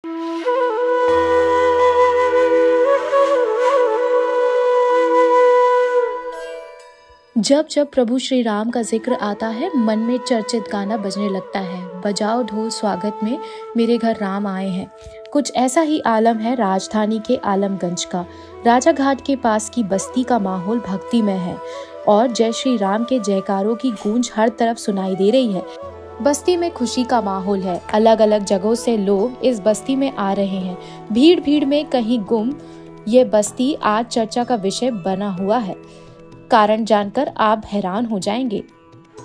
जब जब प्रभु श्री राम का जिक्र आता है, मन में चर्चित गाना बजने लगता है। बजाओ ढोल स्वागत में, मेरे घर राम आए हैं। कुछ ऐसा ही आलम है राजधानी के आलमगंज का। राजा घाट के पास की बस्ती का माहौल भक्तिमय है और जय श्री राम के जयकारों की गूंज हर तरफ सुनाई दे रही है। बस्ती में खुशी का माहौल है। अलग अलग जगहों से लोग इस बस्ती में आ रहे हैं। भीड़ भीड़ में कहीं गुम ये बस्ती आज चर्चा का विषय बना हुआ है। कारण जानकर आप हैरान हो जाएंगे।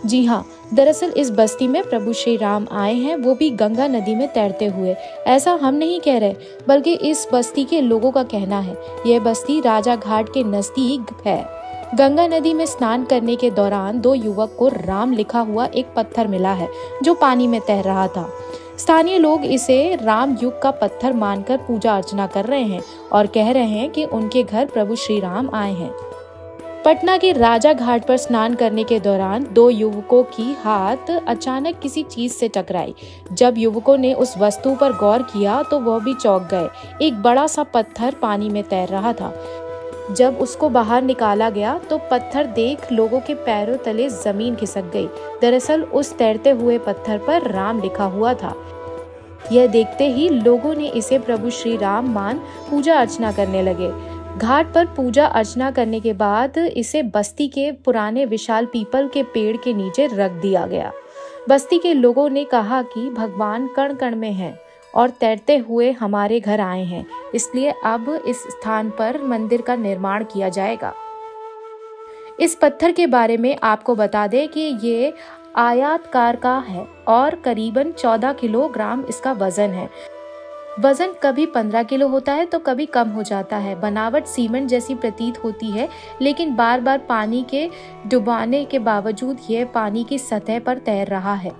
जी हाँ, दरअसल इस बस्ती में प्रभु श्री राम आए हैं, वो भी गंगा नदी में तैरते हुए। ऐसा हम नहीं कह रहे, बल्कि इस बस्ती के लोगों का कहना है। यह बस्ती राजा घाट के नजदीक है। गंगा नदी में स्नान करने के दौरान दो युवक को राम लिखा हुआ एक पत्थर मिला है, जो पानी में तैर रहा था। स्थानीय लोग इसे राम युग का पत्थर मानकर पूजा अर्चना कर रहे हैं और कह रहे हैं कि उनके घर प्रभु श्री राम आए हैं। पटना के राजा घाट पर स्नान करने के दौरान दो युवकों की हाथ अचानक किसी चीज से टकराई। जब युवकों ने उस वस्तु पर गौर किया तो वह भी चौंक गए। एक बड़ा सा पत्थर पानी में तैर रहा था। जब उसको बाहर निकाला गया तो पत्थर देख लोगों के पैरों तले जमीन खिसक गई। दरअसल उस तैरते हुए पत्थर पर राम लिखा हुआ था। यह देखते ही लोगों ने इसे प्रभु श्री राम मान पूजा अर्चना करने लगे। घाट पर पूजा अर्चना करने के बाद इसे बस्ती के पुराने विशाल पीपल के पेड़ के नीचे रख दिया गया। बस्ती के लोगों ने कहा कि भगवान कण कण में हैं और तैरते हुए हमारे घर आए हैं, इसलिए अब इस स्थान पर मंदिर का निर्माण किया जाएगा। इस पत्थर के बारे में आपको बता दें कि ये आयताकार का है और करीबन 14 किलोग्राम इसका वजन है। वजन कभी 15 किलो होता है तो कभी कम हो जाता है। बनावट सीमेंट जैसी प्रतीत होती है, लेकिन बार बार पानी के डुबाने के बावजूद यह पानी की सतह पर तैर रहा है।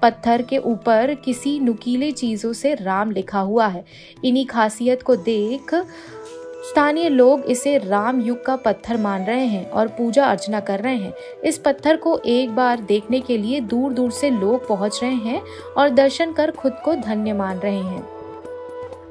पत्थर के ऊपर किसी नुकीले चीजों से राम लिखा हुआ है। इन्हीं खासियत को देख स्थानीय लोग इसे राम युग का पत्थर मान रहे हैं और पूजा अर्चना कर रहे हैं। इस पत्थर को एक बार देखने के लिए दूर दूर से लोग पहुंच रहे हैं और दर्शन कर खुद को धन्य मान रहे हैं।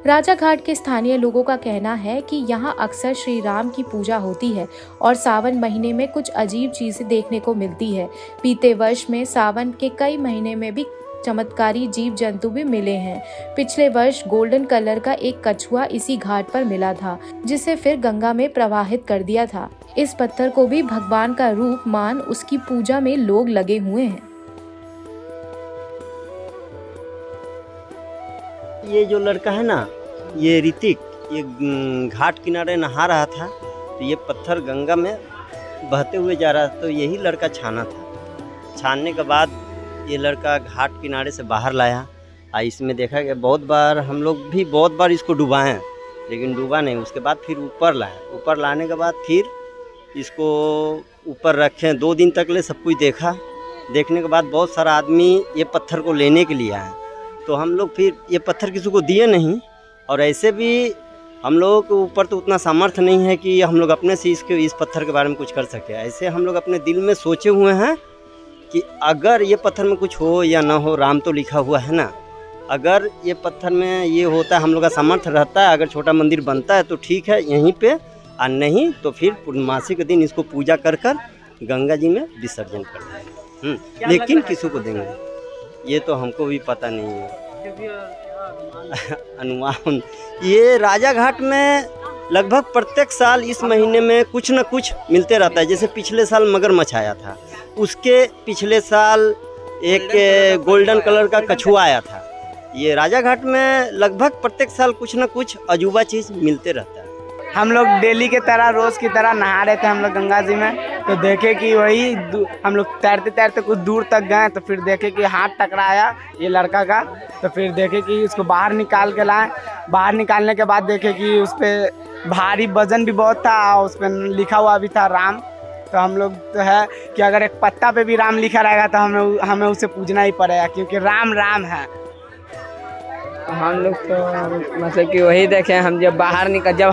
राजा घाट के स्थानीय लोगों का कहना है कि यहाँ अक्सर श्री राम की पूजा होती है और सावन महीने में कुछ अजीब चीजें देखने को मिलती है। बीते वर्ष में सावन के कई महीने में भी चमत्कारी जीव जंतु भी मिले हैं। पिछले वर्ष गोल्डन कलर का एक कछुआ इसी घाट पर मिला था, जिसे फिर गंगा में प्रवाहित कर दिया था। इस पत्थर को भी भगवान का रूप मान उसकी पूजा में लोग लगे हुए हैं। ये जो लड़का है ना, ये ऋतिक, ये घाट किनारे नहा रहा था तो ये पत्थर गंगा में बहते हुए जा रहा था, तो यही लड़का छाना था। छानने के बाद ये लड़का घाट किनारे से बाहर लाया। इसमें देखा गया बहुत बार, हम लोग भी बहुत बार इसको डुबाएं, लेकिन डूबा नहीं। उसके बाद फिर ऊपर लाए। ऊपर लाने के बाद फिर इसको ऊपर रखें। 2 दिन तक ले सब कुछ देखा। देखने के बाद बहुत सारा आदमी ये पत्थर को लेने के लिए आए, तो हम लोग फिर ये पत्थर किसी को दिए नहीं। और ऐसे भी हम लोगों के ऊपर तो उतना सामर्थ्य नहीं है कि हम लोग अपने से इस पत्थर के बारे में कुछ कर सके। ऐसे हम लोग अपने दिल में सोचे हुए हैं कि अगर ये पत्थर में कुछ हो या ना हो, राम तो लिखा हुआ है ना, अगर ये पत्थर में ये होता है, हम लोग का सामर्थ्य रहता है, अगर छोटा मंदिर बनता है तो ठीक है यहीं पे, और नहीं तो फिर पूर्णमासी के दिन इसको पूजा कर कर गंगा जी में विसर्जन कर देंगे। लेकिन किसी को देंगे ये तो हमको भी पता नहीं है। अनुमान ये राजा घाट में लगभग प्रत्येक साल इस महीने में कुछ न कुछ मिलते रहता है। जैसे पिछले साल मगरमच्छ आया था, उसके पिछले साल एक गोल्डन कलर का कछुआ आया था। ये राजा घाट में लगभग प्रत्येक साल कुछ न कुछ अजूबा चीज़ मिलते रहता है। हम लोग डेली के तरह रोज़ की तरह नहा रहे थे हम लोग गंगा जी में, तो देखे कि वही हम लोग तैरते तैरते कुछ दूर तक गए, तो फिर देखे कि हाथ टकराया ये लड़का का, तो फिर देखे कि उसको बाहर निकाल के लाए। बाहर निकालने के बाद देखे कि उस पर भारी वजन भी बहुत था और उस पर लिखा हुआ भी था राम। तो हम लोग तो है कि अगर एक पत्ता पे भी राम लिखा रहेगा तो हमें उसे पूजना ही पड़ेगा, क्योंकि राम राम है। हम लोग तो मतलब कि वही देखें, हम जब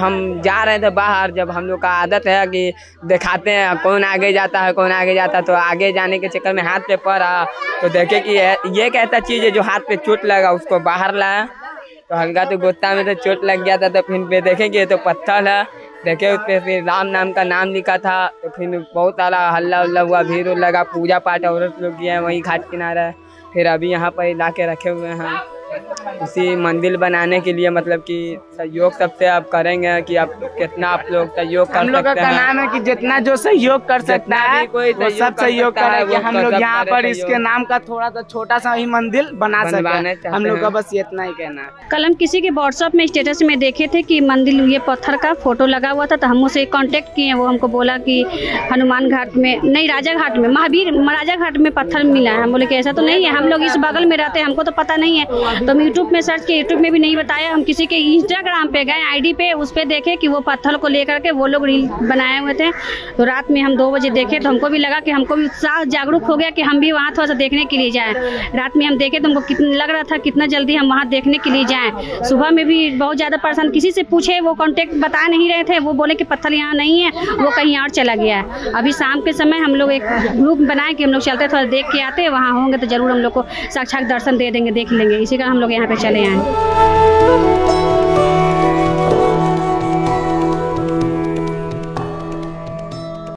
हम जा रहे थे बाहर, जब हम लोग का आदत है कि दिखाते हैं कौन आगे जाता है कौन आगे जाता है, तो आगे जाने के चक्कर में हाथ पे पड़ा, तो देखे कि ये कहता चीज़ है जो हाथ पे चोट लगा, उसको बाहर लाया। तो हल्का तो गोता में तो चोट लग गया था। तो फिर देखेंगे तो पत्थर है, देखे उस पर फिर राम नाम का नाम लिखा था। तो फिर बहुत सारा हल्ला उल्ला हुआ, भीड़ लगा, पूजा पाठ औरत लोग किए हैं वहीं घाट किनारे। फिर अभी यहाँ पर ला के रखे हुए हैं उसी मंदिर बनाने के लिए, मतलब कि सहयोग सबसे आप करेंगे कि आप कितना आप लोग सहयोग कर सकते हैं। हम लोग का नाम है कि जितना जो सहयोग कर सकता है कोई वो सब सहयोग करेंगे। हम लोग यहाँ पर इसके नाम का थोड़ा सा छोटा सा ही मंदिर बना सकते हैं। हम लोग का बस इतना ही कहना है। कल हम किसी के व्हाट्सएप में स्टेटस में देखे थे कि मंदिर ये पत्थर का फोटो लगा हुआ था, तो हम उसे कांटेक्ट किए। वो हमको बोला कि हनुमान घाट में नहीं, राजा घाट में, महाराजा घाट में पत्थर मिला है। हम बोले कि ऐसा तो नहीं है, हम लोग इस बगल में रहते हैं, हमको तो पता नहीं है। तो हम यूट्यूब में सर्च किए, यूट्यूब में भी नहीं बताया। हम किसी के इंस्टाग्राम पे गए, आईडी पे, उस पे देखे कि वो पत्थर को लेकर के वो लोग रील बनाए हुए थे। तो रात में हम 2 बजे देखे तो हमको भी लगा कि हमको भी उत्साह जागरूक हो गया कि हम भी वहाँ थोड़ा सा देखने के लिए जाएं। रात में हम देखे तो हमको कितना लग रहा था कितना जल्दी हम वहाँ देखने के लिए जाएं। सुबह में भी बहुत ज़्यादा परेशान, किसी से पूछे वो कॉन्टेक्ट बता नहीं रहे थे। वो बोले कि पत्थर यहाँ नहीं है, वो कहीं और चला गया है। अभी शाम के समय हम लोग एक ग्रुप बनाए कि हम लोग चलते थोड़ा देख के आते, वहाँ होंगे तो जरूर हम लोग को साक्षात दर्शन दे देंगे, देख लेंगे। इसी कारण हम लोग यहाँ पे चले आए।